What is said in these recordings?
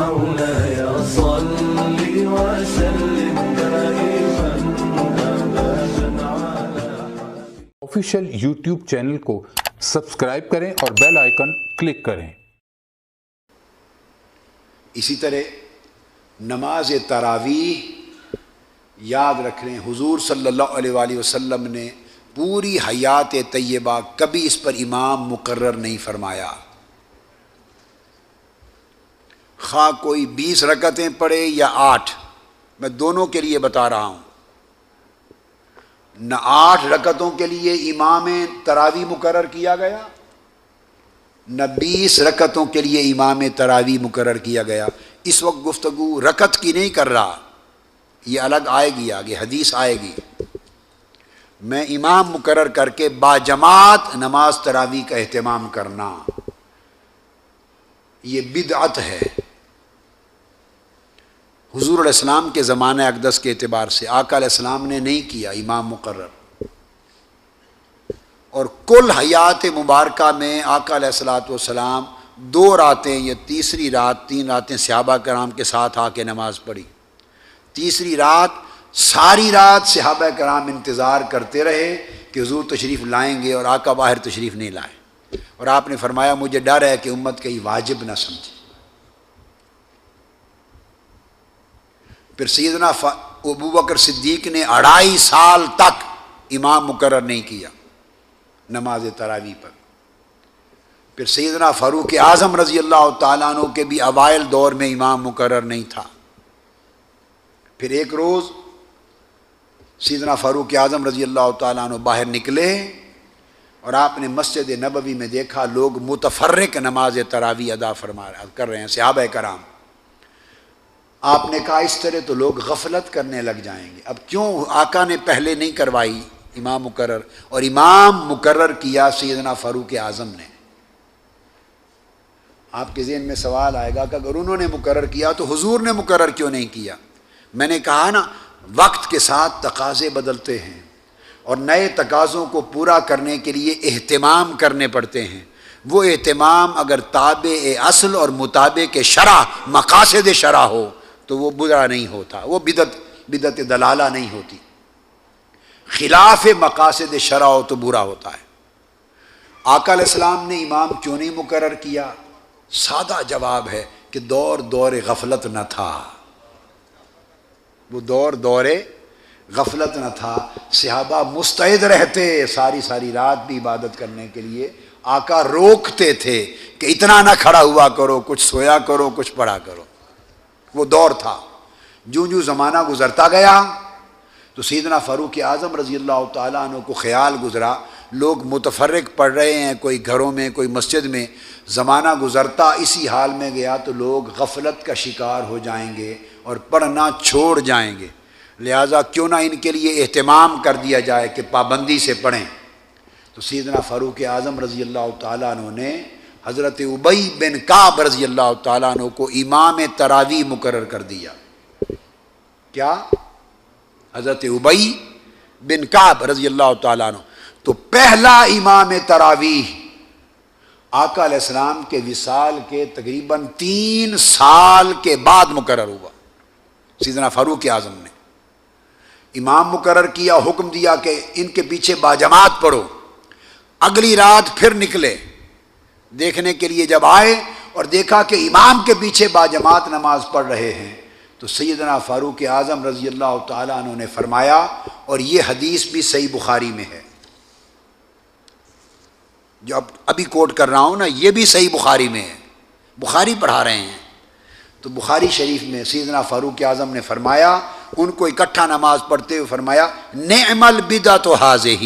مولاي صل وسلم دائما ابدا على آفیشیل یوٹیوب چینل کو سبسکرائب کریں اور بیل آئیکن کلک کریں۔ اسی طرح نماز تراویح یاد رکھ لیں، حضور صلی اللہ علیہ وآلہ وسلم نے پوری حیات طیبہ کبھی اس پر امام مقرر نہیں فرمایا، خواہ کوئی 20 رکعتیں پڑھے یا 8، میں دونوں کے لیے بتا رہا ہوں۔ نہ 8 رکعتوں کے لیے امام تراویح مقرر کیا گیا، نہ 20 رکعتوں کے لیے امام تراویح مقرر کیا گیا۔ اس وقت گفتگو رکعت کی نہیں کر رہا، یہ الگ آئے گی، آگے حدیث آئے گی۔ میں امام مقرر کر کے باجماعت نماز تراویح کا اہتمام کرنا، یہ بدعت ہے۔ حضور علیہ السلام کے زمانہ اقدس کے اعتبار سے آقا علیہ السلام نے نہیں کیا امام مقرر، اور کل حیات مبارکہ میں آقا علیہ الصلوۃ والسلام 2 راتیں یا تیسری رات 3 راتیں صحابہ کرام کے ساتھ آ کے نماز پڑھی۔ تیسری رات ساری رات صحابہ کرام انتظار کرتے رہے کہ حضور تشریف لائیں گے، اور آقا باہر تشریف نہیں لائے، اور آپ نے فرمایا مجھے ڈر ہے کہ امت کہیں واجب نہ سمجھے۔ پھر سیدنا ابوبکر صدیق نے 2.5 سال تک امام مقرر نہیں کیا نماز تراویح پر۔ پھر سیدنا فاروق اعظم رضی اللہ تعالیٰ عنہ کے بھی اوائل دور میں امام مقرر نہیں تھا۔ پھر ایک روز سیدنا فاروق اعظم رضی اللہ تعالیٰ عنہ باہر نکلے، اور آپ نے مسجد نبوی میں دیکھا لوگ متفرق نماز تراویح ادا کر رہے ہیں، صحابہ کرام۔ آپ نے کہا اس طرح تو لوگ غفلت کرنے لگ جائیں گے، اب کیوں آقا نے پہلے نہیں کروائی امام مقرر، اور امام مقرر کیا سیدنا فاروق اعظم نے۔ آپ کے ذہن میں سوال آئے گا کہ اگر انہوں نے مقرر کیا تو حضور نے مقرر کیوں نہیں کیا؟ میں نے کہا نا، وقت کے ساتھ تقاضے بدلتے ہیں، اور نئے تقاضوں کو پورا کرنے کے لیے اہتمام کرنے پڑتے ہیں۔ وہ اہتمام اگر تابع اصل اور مطابق شرع مقاصد شرع ہو تو وہ برا نہیں ہوتا، وہ بدعت دلالہ نہیں ہوتی۔ خلاف مقاصد شرع ہو تو برا ہوتا ہے۔ آقا علیہ السلام نے امام کیوں نہیں مقرر کیا؟ سادہ جواب ہے کہ دور غفلت نہ تھا، وہ دور غفلت نہ تھا۔ صحابہ مستعد رہتے ساری رات بھی عبادت کرنے کے لیے، آقا روکتے تھے کہ اتنا نہ کھڑا ہوا کرو، کچھ سویا کرو، کچھ پڑھا کرو۔ وہ دور تھا۔ جو زمانہ گزرتا گیا تو سیدنا فاروق اعظم رضی اللہ تعالیٰ عنہ کو خیال گزرا لوگ متفرق پڑھ رہے ہیں، کوئی گھروں میں کوئی مسجد میں، زمانہ گزرتا اسی حال میں گیا تو لوگ غفلت کا شکار ہو جائیں گے اور پڑھنا چھوڑ جائیں گے، لہٰذا کیوں نہ ان کے لیے اہتمام کر دیا جائے کہ پابندی سے پڑھیں۔ تو سیدنا فاروق اعظم رضی اللہ تعالیٰ عنہ نے حضرت ابی بن کعب رضی اللہ تعالیٰ عنہ کو امام تراویح مقرر کر دیا۔ کیا؟ حضرت ابی بن کعب رضی اللہ تعالیٰ عنہ تو پہلا امام تراویح آقا علیہ السلام کے وصال کے تقریباً 3 سال کے بعد مقرر ہوا۔ سیدنا فاروق اعظم نے امام مقرر کیا، حکم دیا کہ ان کے پیچھے باجماعت پڑھو۔ اگلی رات پھر نکلے دیکھنے کے لیے، جب آئے اور دیکھا کہ امام کے پیچھے باجماعت نماز پڑھ رہے ہیں تو سیدنا فاروق اعظم رضی اللہ تعالیٰ عنہ نے فرمایا، اور یہ حدیث بھی صحیح بخاری میں ہے، جو ابھی کوٹ کر رہا ہوں نا، یہ بھی صحیح بخاری میں ہے، بخاری پڑھا رہے ہیں تو بخاری شریف میں سیدنا فاروق اعظم نے فرمایا، ان کو اکٹھا نماز پڑھتے ہوئے فرمایا، نعم البدعۃ ھذہ،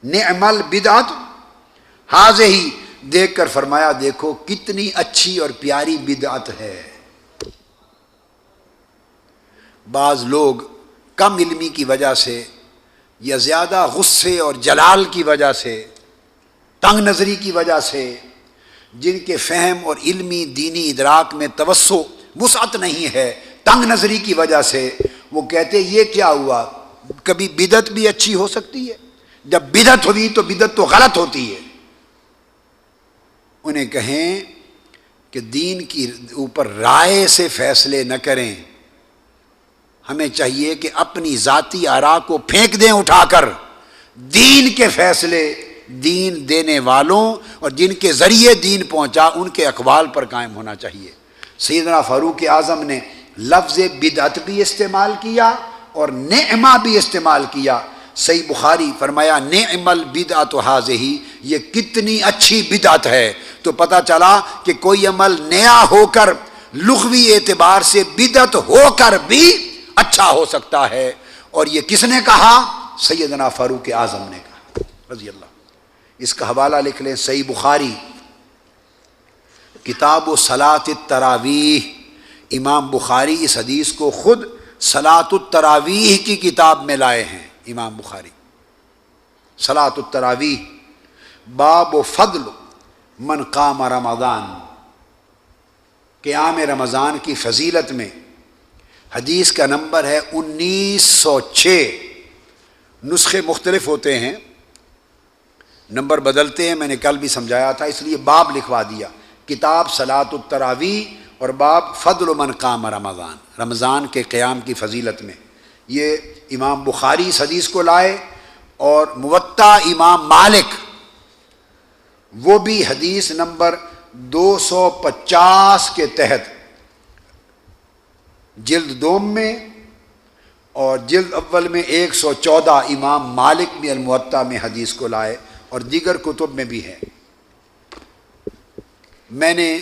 نعم البدعۃ ھذہ، دیکھ کر فرمایا دیکھو کتنی اچھی اور پیاری بدعت ہے۔ بعض لوگ کم علمی کی وجہ سے یا زیادہ غصے اور جلال کی وجہ سے، تنگ نظری کی وجہ سے، جن کے فہم اور علمی دینی ادراک میں توسع وسعت نہیں ہے، تنگ نظری کی وجہ سے وہ کہتے یہ کیا ہوا، کبھی بدعت بھی اچھی ہو سکتی ہے، جب بدعت ہوئی تو بدعت تو غلط ہوتی ہے۔ انہیں کہیں کہ دین کی اوپر رائے سے فیصلے نہ کریں. ہمیں چاہیے کہ اپنی ذاتی آراء کو پھینک دیں اٹھا کر. دین کے فیصلے دین دینے والوں اور جن کے ذریعے دین پہنچا ان کے اقوال پر قائم ہونا چاہیے. سیدنا فاروق اعظم نے لفظ بدعت بھی استعمال کیا اور نعمہ بھی استعمال کیا. صحیح بخاری فرمایا نعم البدعۃ ھذہ، یہ کتنی اچھی بدعت ہے. تو پتہ چلا کہ کوئی عمل نیا ہو کر لغوی اعتبار سے بدعت ہو کر بھی اچھا ہو سکتا ہے. اور یہ کس نے کہا؟ سیدنا فاروق اعظم نے کہا رضی اللہ. اس کا حوالہ لکھ لیں، صحیح بخاری کتاب و صلاۃ التراویح. امام بخاری اس حدیث کو خود صلاۃ التراویح کی کتاب میں لائے ہیں. امام بخاری صلاۃ التراویح باب و فضل من قام رمضان، قیام رمضان کی فضیلت میں. حدیث کا نمبر ہے 1906. نسخے مختلف ہوتے ہیں، نمبر بدلتے ہیں. میں نے کل بھی سمجھایا تھا اس لیے باب لکھوا دیا. کتاب صلاۃ التراویح اور باب فضل من قام رمضان، رمضان کے قیام کی فضیلت میں. یہ امام بخاری اس حدیث کو لائے اور موطا امام مالک وہ بھی حدیث نمبر 250 کے تحت جلد دوم میں اور جلد اول میں 114 امام مالک بھی الموطا میں حدیث کو لائے اور دیگر کتب میں بھی ہے. میں نے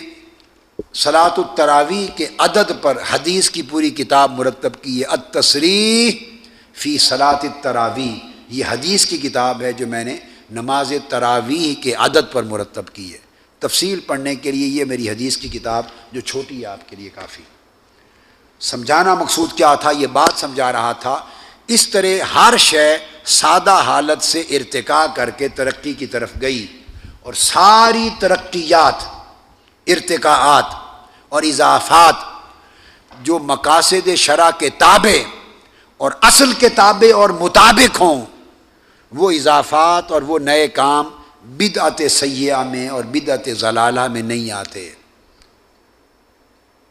صلاۃ التراویح کے عدد پر حدیث کی پوری کتاب مرتب کی ہے. التصریح فی صلاۃ التراویح، یہ حدیث کی کتاب ہے جو میں نے نماز تراویح کے عدد پر مرتب کی ہے. تفصیل پڑھنے کے لیے یہ میری حدیث کی کتاب جو چھوٹی ہے آپ کے لیے کافی. سمجھانا مقصود کیا تھا؟ یہ بات سمجھا رہا تھا اس طرح ہر شے سادہ حالت سے ارتقا کر کے ترقی کی طرف گئی اور ساری ترقیات، ارتقاءات اور اضافات جو مقاصد شرع کے تابع اور اصل کے تابع اور مطابق ہوں، وہ اضافات اور وہ نئے کام بدعت سیئہ میں اور بدعت ضلالہ میں نہیں آتے.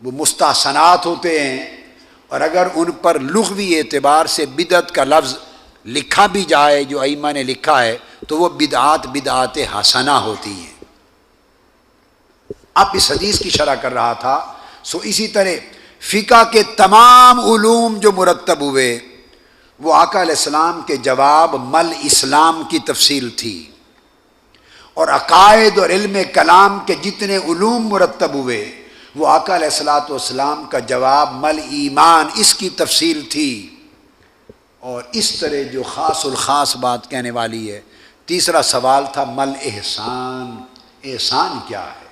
وہ مستحسنات ہوتے ہیں اور اگر ان پر لغوی اعتبار سے بدعت کا لفظ لکھا بھی جائے جو ائمہ نے لکھا ہے تو وہ بدعات حسنہ ہوتی ہیں. اب اس حدیث کی شرح کر رہا تھا. سو اسی طرح فقہ کے تمام علوم جو مرتب ہوئے وہ آقا علیہ السلام کے جواب مل اسلام کی تفصیل تھی، اور عقائد اور علم کلام کے جتنے علوم مرتب ہوئے وہ آقا علیہ الصلوۃ والسلام کا جواب مل ایمان اس کی تفصیل تھی. اور اس طرح جو خاص الخاص بات کہنے والی ہے، تیسرا سوال تھا مل احسان، احسان کیا ہے؟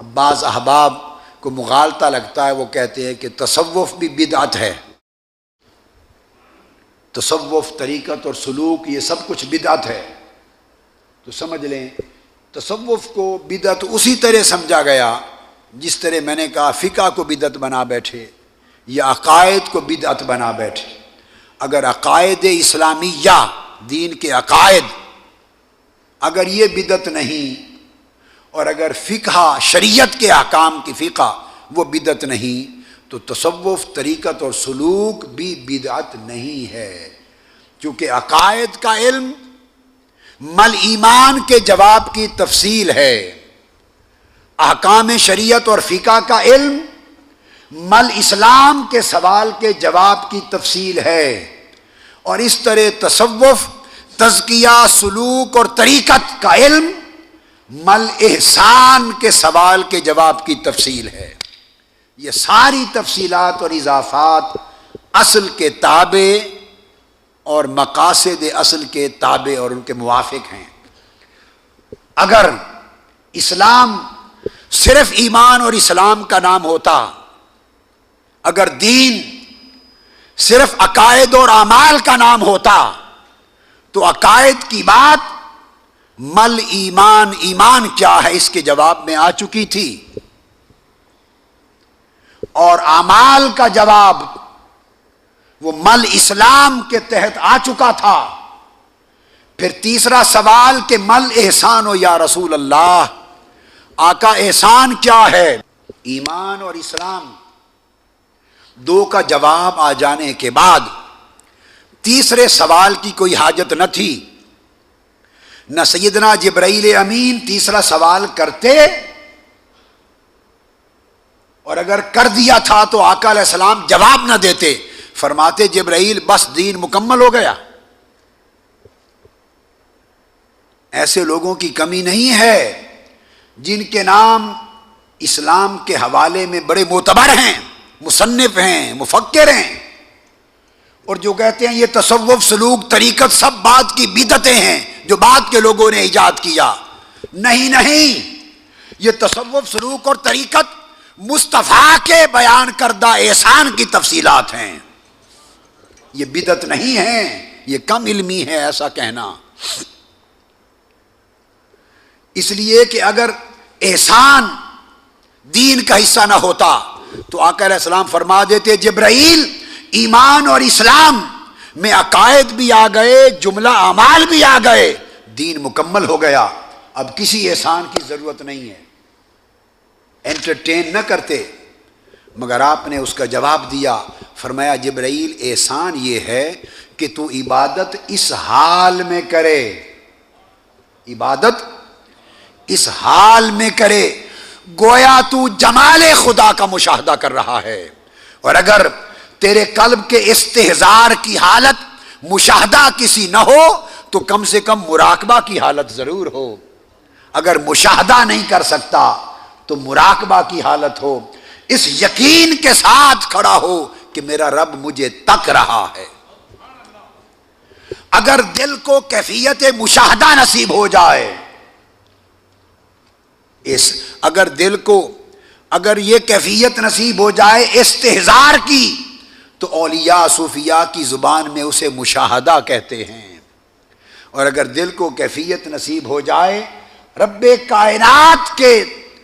اب بعض احباب کو مغالطہ لگتا ہے، وہ کہتے ہیں کہ تصوف بھی بدعت ہے، تصوف طریقت اور سلوک یہ سب کچھ بدعت ہے. تو سمجھ لیں تصوف کو بدعت اسی طرح سمجھا گیا جس طرح میں نے کہا فقہ کو بدعت بنا بیٹھے یا عقائد کو بدعت بنا بیٹھے. اگر عقائد اسلامیہ، دین کے عقائد، اگر یہ بدعت نہیں، اور اگر فقہ شریعت کے احکام کی فقہ وہ بدعت نہیں، تو تصوف طریقت اور سلوک بھی بدعت نہیں ہے. کیونکہ عقائد کا علم مل ایمان کے جواب کی تفصیل ہے، احکام شریعت اور فقہ کا علم مل اسلام کے سوال کے جواب کی تفصیل ہے. اور اس طرح تصوف، تزکیہ، سلوک اور طریقت کا علم مل احسان کے سوال کے جواب کی تفصیل ہے. یہ ساری تفصیلات اور اضافات اصل کے تابع اور مقاصد اصل کے تابع اور ان کے موافق ہیں. اگر اسلام صرف ایمان اور اسلام کا نام ہوتا، اگر دین صرف عقائد اور اعمال کا نام ہوتا، تو عقائد کی بات مل ایمان، ایمان کیا ہے اس کے جواب میں آ چکی تھی، اور اعمال کا جواب وہ مل اسلام کے تحت آ چکا تھا. پھر تیسرا سوال کہ مل احسان ہو یا رسول اللہ، آقا احسان کیا ہے؟ ایمان اور اسلام دو کا جواب آ جانے کے بعد تیسرے سوال کی کوئی حاجت نہ تھی، نہ سیدنا جبرائیل امین تیسرا سوال کرتے، اور اگر کر دیا تھا تو آقا علیہ السلام جواب نہ دیتے، فرماتے جبرائیل بس دین مکمل ہو گیا۔ ایسے لوگوں کی کمی نہیں ہے جن کے نام اسلام کے حوالے میں بڑے معتبر ہیں، مصنف ہیں، مفکر ہیں، اور جو کہتے ہیں یہ تصوف، سلوک، طریقت سب بعد کی بدعتیں ہیں جو بعد کے لوگوں نے ایجاد کیا۔ نہیں، یہ تصوف، سلوک اور طریقت مصطفیٰ کے بیان کردہ احسان کی تفصیلات ہیں، یہ بدعت نہیں ہے، یہ کم علمی ہے ایسا کہنا۔ اس لیے کہ اگر احسان دین کا حصہ نہ ہوتا تو آقا علیہ السلام فرما دیتے جبرائیل ایمان اور اسلام میں عقائد بھی آ گئے، جملہ اعمال بھی آ گئے، دین مکمل ہو گیا، اب کسی احسان کی ضرورت نہیں ہے۔ انٹرٹین نہ کرتے، مگر آپ نے اس کا جواب دیا، فرمایا جبرائیل احسان یہ ہے کہ تو عبادت اس حال میں کرے، عبادت اس حال میں کرے، گویا تو جمال خدا کا مشاہدہ کر رہا ہے، اور اگر تیرے قلب کے استحضار کی حالت مشاہدہ کسی نہ ہو تو کم سے کم مراقبہ کی حالت ضرور ہو، اگر مشاہدہ نہیں کر سکتا تو مراقبہ کی حالت ہو، اس یقین کے ساتھ کھڑا ہو کہ میرا رب مجھے تک رہا ہے۔ اگر دل کو کیفیت مشاہدہ نصیب ہو جائے، اگر دل کو اگر یہ کیفیت نصیب ہو جائے استحضار کی، تو اولیاء صوفیاء کی زبان میں اسے مشاہدہ کہتے ہیں، اور اگر دل کو کیفیت نصیب ہو جائے رب کائنات کے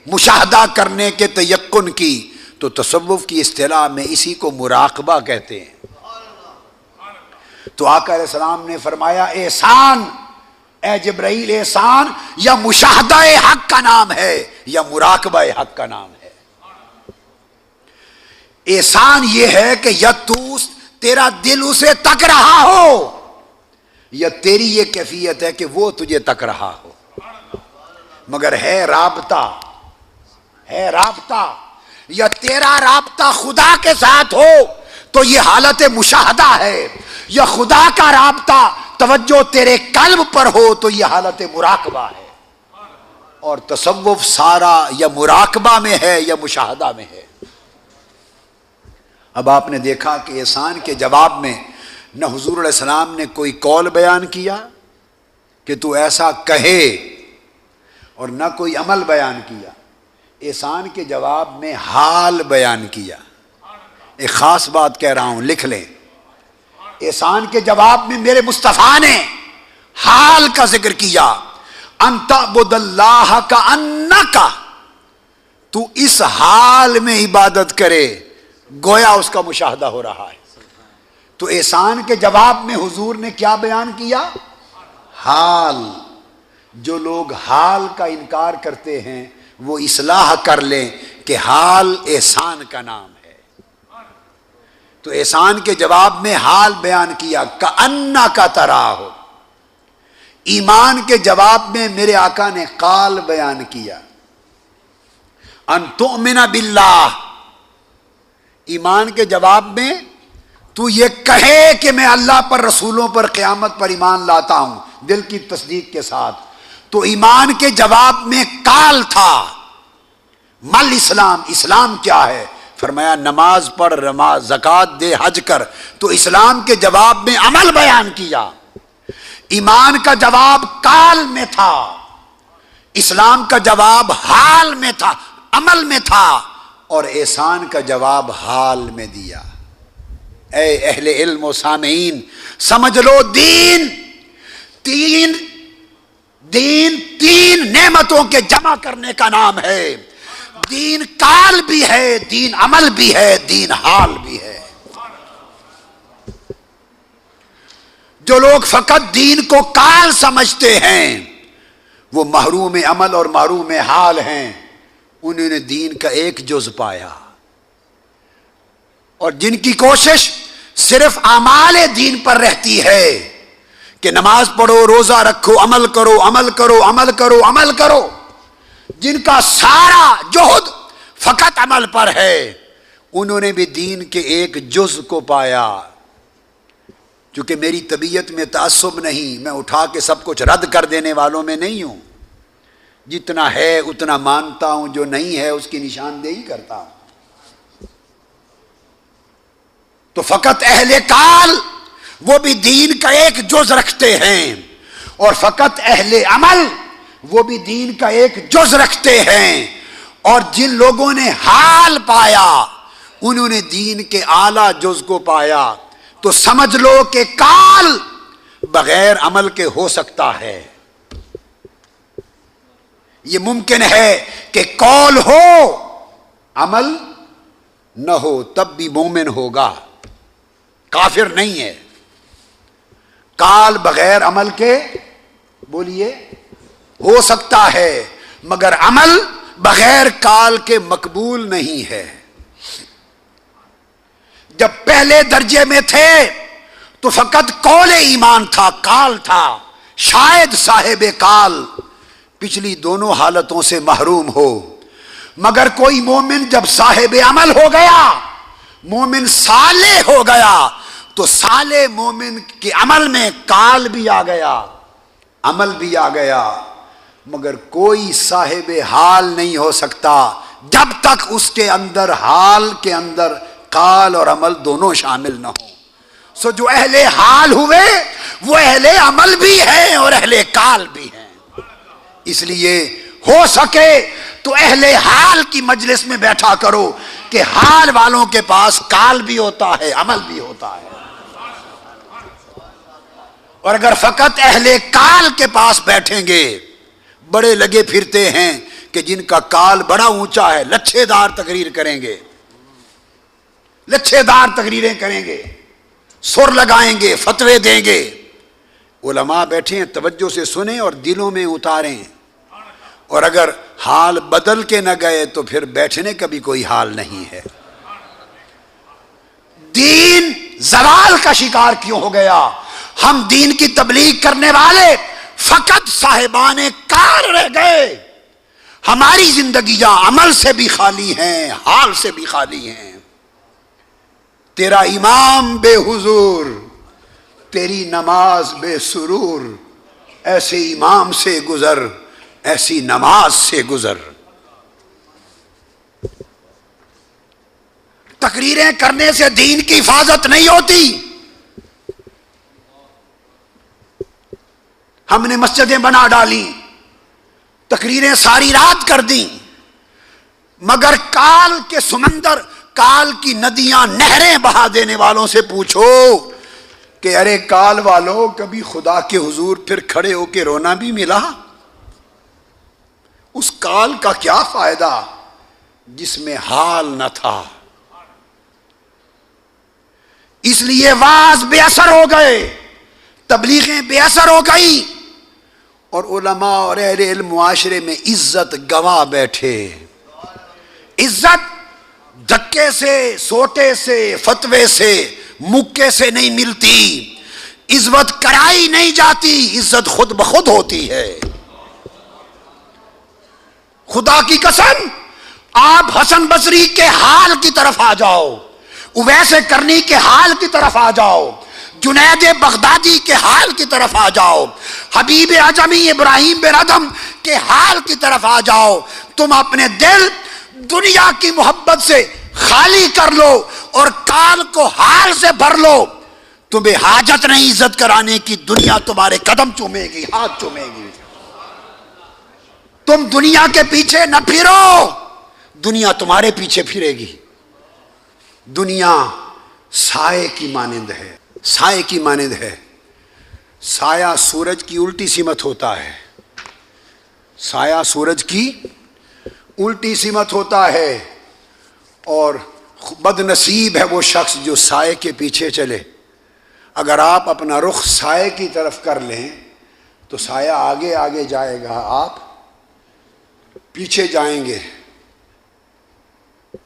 مشاہدہ کرنے کے تیقن کی، تو تصوف کی اصطلاح میں اسی کو مراقبہ کہتے ہیں۔ تو آقا علیہ السلام نے فرمایا احسان اے جبرائیل، احسان یا مشاہدہ حق کا نام ہے یا مراقبہ حق کا نام ہے۔ احسان یہ ہے کہ یا تیرا دل اسے تک رہا ہو، یا تیری یہ کیفیت ہے کہ وہ تجھے تک رہا ہو، مگر ہے رابطہ، یا تیرا رابطہ خدا کے ساتھ ہو تو یہ حالت مشاہدہ ہے، یا خدا کا رابطہ توجہ تیرے قلب پر ہو تو یہ حالت مراقبہ ہے۔ اور تصوف سارا یا مراقبہ میں ہے یا مشاہدہ میں ہے۔ اب آپ نے دیکھا کہ احسان کے جواب میں نہ حضور علیہ السلام نے کوئی قول بیان کیا کہ تو ایسا کہے، اور نہ کوئی عمل بیان کیا، احسان کے جواب میں حال بیان کیا۔ ایک خاص بات کہہ رہا ہوں، لکھ لیں، احسان کے جواب میں میرے مصطفیٰ نے حال کا ذکر کیا، ان تعبد اللہ کأنک، تو اس حال میں عبادت کرے گویا اس کا مشاہدہ ہو رہا ہے۔ تو احسان کے جواب میں حضور نے کیا بیان کیا؟ حال۔ جو لوگ حال کا انکار کرتے ہیں وہ اصلاح کر لیں کہ حال احسان کا نام ہے۔ تو احسان کے جواب میں حال بیان کیا، کأنک تراہ۔ ایمان کے جواب میں میرے آقا نے قال بیان کیا، ان تؤمن باللہ۔ ایمان کے جواب میں تو یہ کہے کہ میں اللہ پر، رسولوں پر، قیامت پر ایمان لاتا ہوں، دل کی تصدیق کے ساتھ۔ تو ایمان کے جواب میں قال تھا، مل اسلام، اسلام کیا ہے؟ فرمایا نماز پڑھ، زکوٰۃ دے، حج کر۔ تو اسلام کے جواب میں عمل بیان کیا۔ ایمان کا جواب قال میں تھا، اسلام کا جواب حال میں تھا، عمل میں تھا، اور احسان کا جواب حال میں دیا۔ اے اہل علم و سامعین، سمجھ لو دین تین نعمتوں کے جمع کرنے کا نام ہے۔ دین قال بھی ہے، دین عمل بھی ہے، دین حال بھی ہے۔ جو لوگ فقط دین کو قال سمجھتے ہیں وہ محروم عمل اور محروم حال ہیں۔ انہوں نے دین کا ایک جز پایا، اور جن کی کوشش صرف اعمال دین پر رہتی ہے کہ نماز پڑھو، روزہ رکھو، عمل کرو، عمل کرو، عمل کرو، عمل کرو، جن کا سارا جہد فقط عمل پر ہے، انہوں نے بھی دین کے ایک جز کو پایا۔ چونکہ میری طبیعت میں تعصب نہیں، میں اٹھا کے سب کچھ رد کر دینے والوں میں نہیں ہوں، جتنا ہے اتنا مانتا ہوں، جو نہیں ہے اس کی نشاندہی کرتا ہوں۔ تو فقط اہل کال وہ بھی دین کا ایک جز رکھتے ہیں، اور فقط اہل عمل وہ بھی دین کا ایک جز رکھتے ہیں، اور جن لوگوں نے حال پایا انہوں نے دین کے اعلیٰ جز کو پایا۔ تو سمجھ لو کہ کال بغیر عمل کے ہو سکتا ہے، یہ ممکن ہے کہ قول ہو عمل نہ ہو تب بھی مومن ہوگا، کافر نہیں ہے۔ کال بغیر عمل کے بولیے ہو سکتا ہے، مگر عمل بغیر کال کے مقبول نہیں ہے۔ جب پہلے درجے میں تھے تو فقط قول ایمان تھا، کال تھا، شاید صاحب کال پچھلی دونوں حالتوں سے محروم ہو، مگر کوئی مومن جب صاحب عمل ہو گیا، مومن صالح ہو گیا، تو صالح مومن کے عمل میں کال بھی آ گیا، عمل بھی آ گیا، مگر کوئی صاحب حال نہیں ہو سکتا جب تک اس کے اندر حال کے اندر کال اور عمل دونوں شامل نہ ہوں۔ سو جو اہل حال ہوئے وہ اہل عمل بھی ہیں اور اہل کال بھی ہیں۔ اس لیے ہو سکے تو اہل حال کی مجلس میں بیٹھا کرو کہ حال والوں کے پاس کال بھی ہوتا ہے، عمل بھی ہوتا ہے، اور اگر فقط اہل کال کے پاس بیٹھیں گے، بڑے لگے پھرتے ہیں کہ جن کا کال بڑا اونچا ہے، لچھے دار تقریر کریں گے، لچھے دار تقریریں کریں گے، سر لگائیں گے، فتوے دیں گے۔ علماء بیٹھے ہیں، توجہ سے سنیں اور دلوں میں اتاریں، اور اگر حال بدل کے نہ گئے تو پھر بیٹھنے کا بھی کوئی حال نہیں ہے۔ دین زوال کا شکار کیوں ہو گیا؟ ہم دین کی تبلیغ کرنے والے فقط صاحبان کار رہ گئے، ہماری زندگیاں عمل سے بھی خالی ہیں، حال سے بھی خالی ہیں۔ تیرا امام بے حضور، تیری نماز بے سرور، ایسے امام سے گزر، ایسی نماز سے گزر۔ تقریریں کرنے سے دین کی حفاظت نہیں ہوتی۔ ہم نے مسجدیں بنا ڈالی، تقریریں ساری رات کر دیں، مگر کال کے سمندر، کال کی ندیاں، نہریں بہا دینے والوں سے پوچھو کہ ارے کال والوں، کبھی خدا کے حضور پھر کھڑے ہو کے رونا بھی ملا؟ اس کال کا کیا فائدہ جس میں حال نہ تھا؟ اس لیے واعظ بے اثر ہو گئے، تبلیغیں بے اثر ہو گئی، اور علماء اور اہل علم معاشرے میں عزت گوا بیٹھے۔ عزت دھکے سے، سوٹے سے، فتوے سے، مکے سے نہیں ملتی، عزت کرائی نہیں جاتی، عزت خود بخود ہوتی ہے۔ خدا کی قسم، آپ حسن بصری کے حال کی طرف آ جاؤ، اویس کرنی کے حال کی طرف آ جاؤ، جنید بغدادی کے حال کی طرف آ جاؤ، حبیب اعظمی ابراہیم بن ادم کے حال کی طرف آ جاؤ، تم اپنے دل دنیا کی محبت سے خالی کر لو اور کال کو حال سے بھر لو، تمہیں حاجت نہیں عزت کرانے کی، دنیا تمہارے قدم چومے گی، ہاتھ چومے گی۔ تم دنیا کے پیچھے نہ پھرو، دنیا تمہارے پیچھے پھرے گی۔ دنیا سائے کی مانند ہے، سائے کی مانند ہے۔ سایہ سورج کی الٹی سمت ہوتا ہے، سایہ سورج کی الٹی سمت ہوتا ہے، اور بد نصیب ہے وہ شخص جو سائے کے پیچھے چلے۔ اگر آپ اپنا رخ سائے کی طرف کر لیں تو سایہ آگے آگے جائے گا، آپ پیچھے جائیں گے۔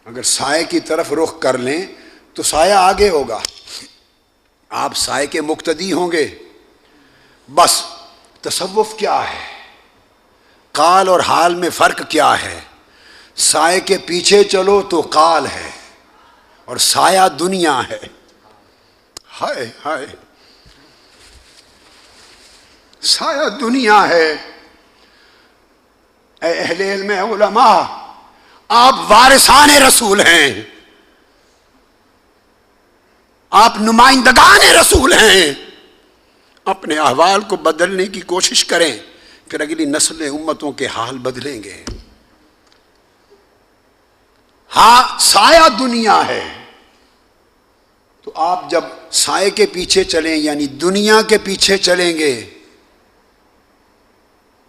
اگر سائے کی طرف رخ کر لیں تو سایہ آگے ہوگا، آپ سائے کے مقتدی ہوں گے. بس تصوف کیا ہے، قال اور حال میں فرق کیا ہے؟ سائے کے پیچھے چلو تو قال ہے اور سایہ دنیا ہے. ہائے ہائے، سایہ دنیا ہے. اے اہل علم علماء، آپ وارثان رسول ہیں، آپ نمائندگان رسول ہیں. اپنے احوال کو بدلنے کی کوشش کریں، پھر اگلی نسل امتوں کے حال بدلیں گے. ہاں سایہ دنیا ہے، تو آپ جب سائے کے پیچھے چلیں یعنی دنیا کے پیچھے چلیں گے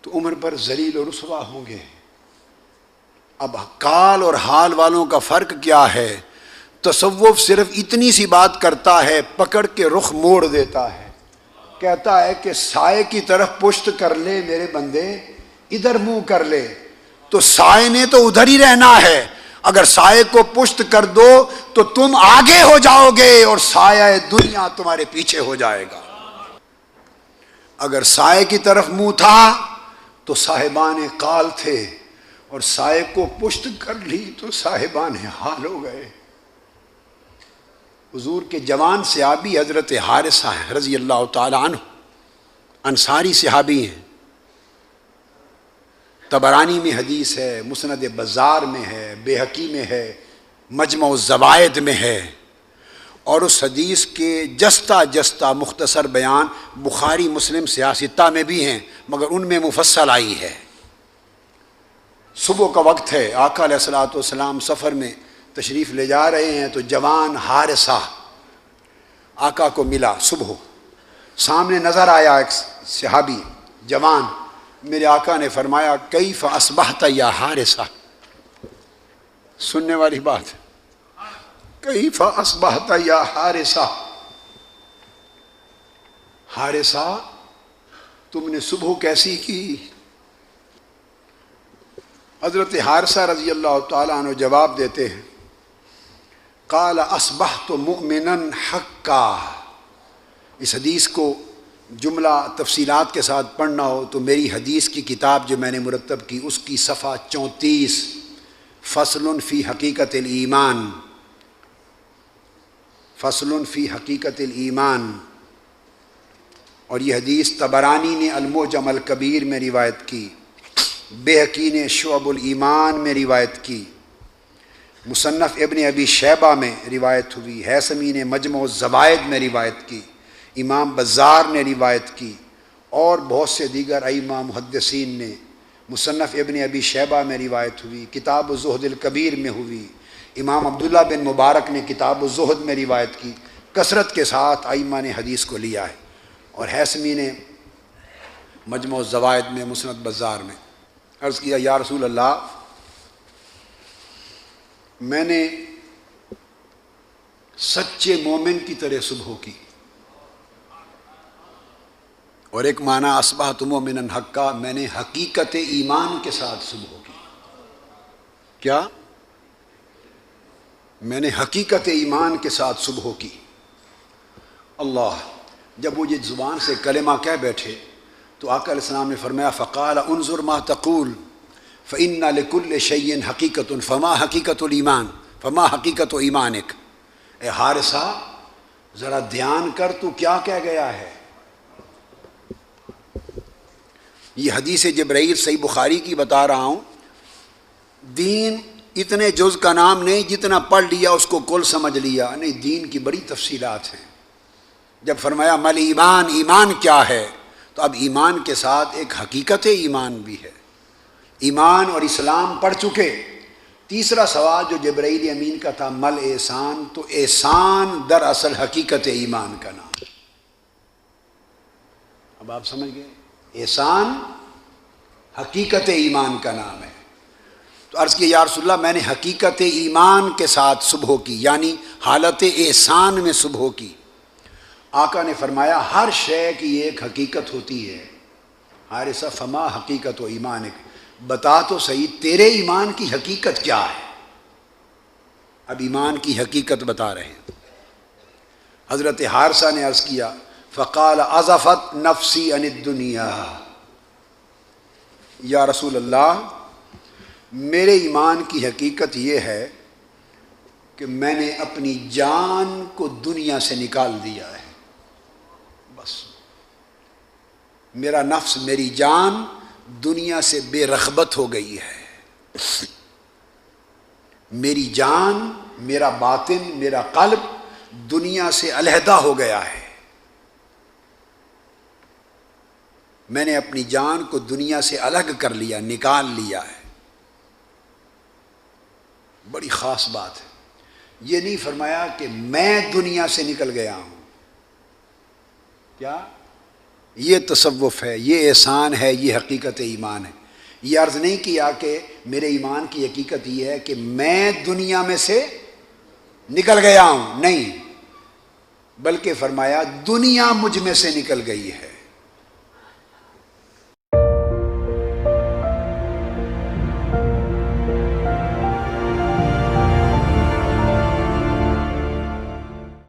تو عمر پر ذلیل و رسوا ہوں گے. اب قال اور حال والوں کا فرق کیا ہے؟ تصوف صرف اتنی سی بات کرتا ہے، پکڑ کے رخ موڑ دیتا ہے، کہتا ہے کہ سائے کی طرف پشت کر لے میرے بندے، ادھر منہ کر لے. تو سائے نے تو ادھر ہی رہنا ہے. اگر سائے کو پشت کر دو تو تم آگے ہو جاؤ گے اور سایہ دنیا تمہارے پیچھے ہو جائے گا. اگر سائے کی طرف منہ تھا تو صاحبان قال تھے، اور سائے کو پشت کر لی تو صاحبان حال ہو گئے. حضور کے جوان صحابی حضرت حارثہ ہیں رضی اللہ تعالی عنہ، انصاری صحابی ہیں. طبرانی میں حدیث ہے، مسند بزار میں ہے، بیہقی میں ہے، مجمع الزوائد میں ہے. اور اس حدیث کے جستہ جستہ مختصر بیان بخاری مسلم سیاستہ میں بھی ہیں، مگر ان میں مفصل آئی ہے. صبح کا وقت ہے، آقا علیہ الصلوۃ والسلام سفر میں تشریف لے جا رہے ہیں تو جوان حارثہ آقا کو ملا. صبح سامنے نظر آیا ایک صحابی جوان. میرے آقا نے فرمایا کیف اصبحت یا حارثہ، سننے والی بات ہے. کیف اصبحت یا حارثہ، حارثہ تم نے صبح کیسی کی؟ حضرت حارثہ رضی اللہ تعالیٰ عنہ جواب دیتے ہیں قال اصبحت مؤمنا حقا. اس حدیث کو جملہ تفصیلات کے ساتھ پڑھنا ہو تو میری حدیث کی کتاب جو میں نے مرتب کی اس کی صفحہ 34 فصل فی حقیقت الایمان، فصل فی حقیقت الایمان. اور یہ حدیث طبرانی نے المعجم الکبیر میں روایت کی، بیہقی نے شعب الایمان میں روایت کی، مصنف ابن ابی شیبہ میں روایت ہوئی، ہیثمی نے مجمع الزوائد میں روایت کی، امام بزار نے روایت کی، اور بہت سے دیگر ائمہ محدثین نے. مصنف ابن ابی شیبہ میں روایت ہوئی، کتاب الزہد الکبیر میں ہوئی، امام عبداللہ بن مبارک نے کتاب الزہد میں روایت کی. کثرت کے ساتھ ائمہ نے حدیث کو لیا ہے، اور ہیثمی نے مجمع الزوائد میں، مسند بزار میں. عرض کیا یا رسول اللہ، میں نے سچے مومن کی طرح صبح کی، اور ایک معنی اصبحت مؤمنا حقا، میں نے حقیقت ایمان کے ساتھ صبح کی. کیا؟ میں نے حقیقت ایمان کے ساتھ صبح کی. اللہ، جب وہ یہ زبان سے کلمہ کہہ بیٹھے تو آقا علیہ السلام نے فرمایا فقال انظر ما تقول فإن لكل شيء حقیقت فما حقیقت الایمان فما حقیقت ایمانک. اے حارثہ ذرا دھیان کر، تو کیا کہہ گیا ہے؟ یہ حدیث جبرائیل صحیح بخاری کی بتا رہا ہوں. دین اتنے جز کا نام نہیں جتنا پڑھ لیا اس کو کل سمجھ لیا، نہیں، دین کی بڑی تفصیلات ہیں. جب فرمایا مل ایمان، ایمان کیا ہے، تو اب ایمان کے ساتھ ایک حقیقت ایمان بھی ہے. ایمان اور اسلام پڑھ چکے. تیسرا سوال جو جبرائیل امین کا تھا مل احسان، تو احسان دراصل حقیقت ایمان کا نام. اب آپ سمجھ گئے، احسان حقیقت ایمان کا نام ہے. تو عرض کیا یا رسول اللہ، میں نے حقیقت ایمان کے ساتھ صبح کی، یعنی حالت احسان میں صبح کی. آقا نے فرمایا ہر شے کی ایک حقیقت ہوتی ہے. حارثہ فما حقیقت و ایمانک، بتا تو صحیح تیرے ایمان کی حقیقت کیا ہے. اب ایمان کی حقیقت بتا رہے ہیں. حضرت حارثہ نے عرض کیا فقال اضفت نفسی عن الدنیا، یا رسول اللہ میرے ایمان کی حقیقت یہ ہے کہ میں نے اپنی جان کو دنیا سے نکال دیا ہے. بس میرا نفس، میری جان دنیا سے بے رغبت ہو گئی ہے. میری جان، میرا باطن، میرا قلب دنیا سے علیحدہ ہو گیا ہے. میں نے اپنی جان کو دنیا سے الگ کر لیا، نکال لیا ہے. بڑی خاص بات ہے. یہ نہیں فرمایا کہ میں دنیا سے نکل گیا ہوں. کیا یہ تصوف ہے، یہ احسان ہے، یہ حقیقت ایمان ہے. یہ عرض نہیں کیا کہ میرے ایمان کی حقیقت یہ ہے کہ میں دنیا میں سے نکل گیا ہوں، نہیں، بلکہ فرمایا دنیا مجھ میں سے نکل گئی ہے.